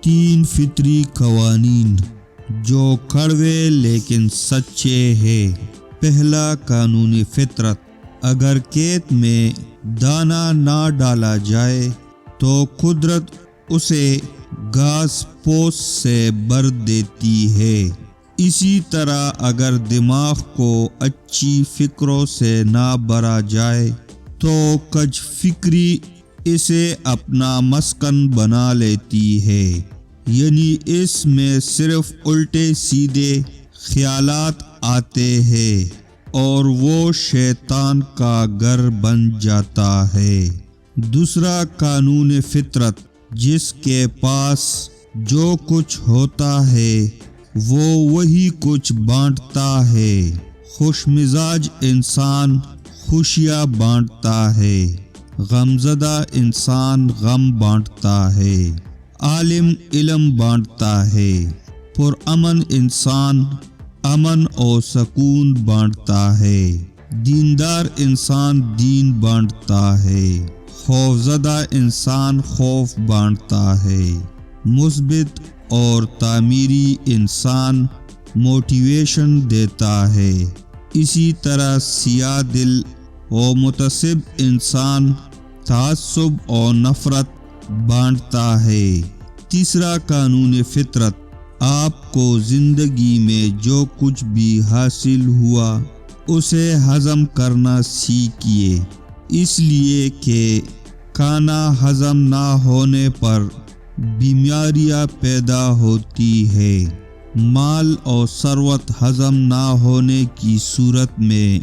3 فطری قوانین جو کڑوے لیکن سچے ہیں۔ پہلا قانون فطرت، اگر کھیت میں دانہ نہ ڈالا جائے تو قدرت اسے گھاس پھوس سے بھر دیتی ہے۔ اسی طرح اگر دماغ کو اچھی فکروں سے نہ بھرا جائے تو کج فکری اسے اپنا مسکن بنا لیتی ہے، یعنی اس میں صرف الٹے سیدھے خیالات آتے ہیں اور وہ شیطان کا گھر بن جاتا ہے۔ دوسرا قانون فطرت، جس کے پاس جو کچھ ہوتا ہے وہ وہی کچھ بانٹتا ہے۔ خوش مزاج انسان خوشیاں بانٹتا ہے، غمزدہ انسان غم بانٹتا ہے، عالم علم بانٹتا ہے، پرامن انسان امن اور سکون بانٹتا ہے، دیندار انسان دین بانٹتا ہے، خوفزدہ انسان خوف بانٹتا ہے، مثبت اور تعمیری انسان موٹیویشن دیتا ہے۔ اسی طرح سیاہ دل اور متعصب انسان تعصب اور نفرت بانٹتا ہے۔ تیسرا قانون فطرت، آپ کو زندگی میں جو کچھ بھی حاصل ہوا اسے ہضم کرنا سیکھیے، اس لیے کہ کھانا ہضم نہ ہونے پر بیماریاں پیدا ہوتی ہے۔ مال اور ثروت ہضم نہ ہونے کی صورت میں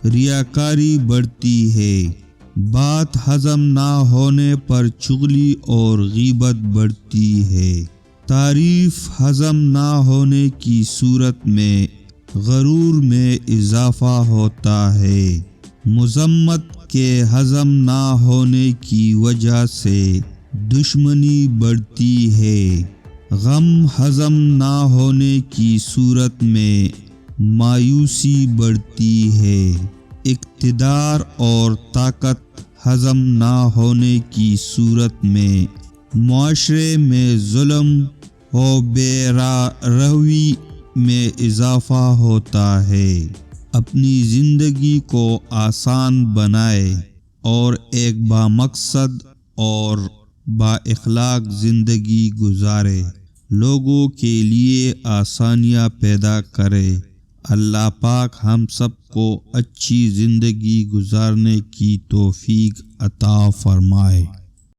ریاکاری بڑھتی ہے۔ بات ہضم نہ ہونے پر چغلی اور غیبت بڑھتی ہے۔ تعریف ہضم نہ ہونے کی صورت میں غرور میں اضافہ ہوتا ہے۔ مذمت کے ہضم نہ ہونے کی وجہ سے دشمنی بڑھتی ہے۔ غم ہضم نہ ہونے کی صورت میں مایوسی بڑھتی ہے۔ اقتدار اور طاقت ہضم نہ ہونے کی صورت میں معاشرے میں ظلم و بے روی میں اضافہ ہوتا ہے۔ اپنی زندگی کو آسان بنائے اور ایک بامقصد اور با اخلاق زندگی گزارے، لوگوں کے لیے آسانیاں پیدا کرے۔ اللہ پاک ہم سب کو اچھی زندگی گزارنے کی توفیق عطا فرمائے۔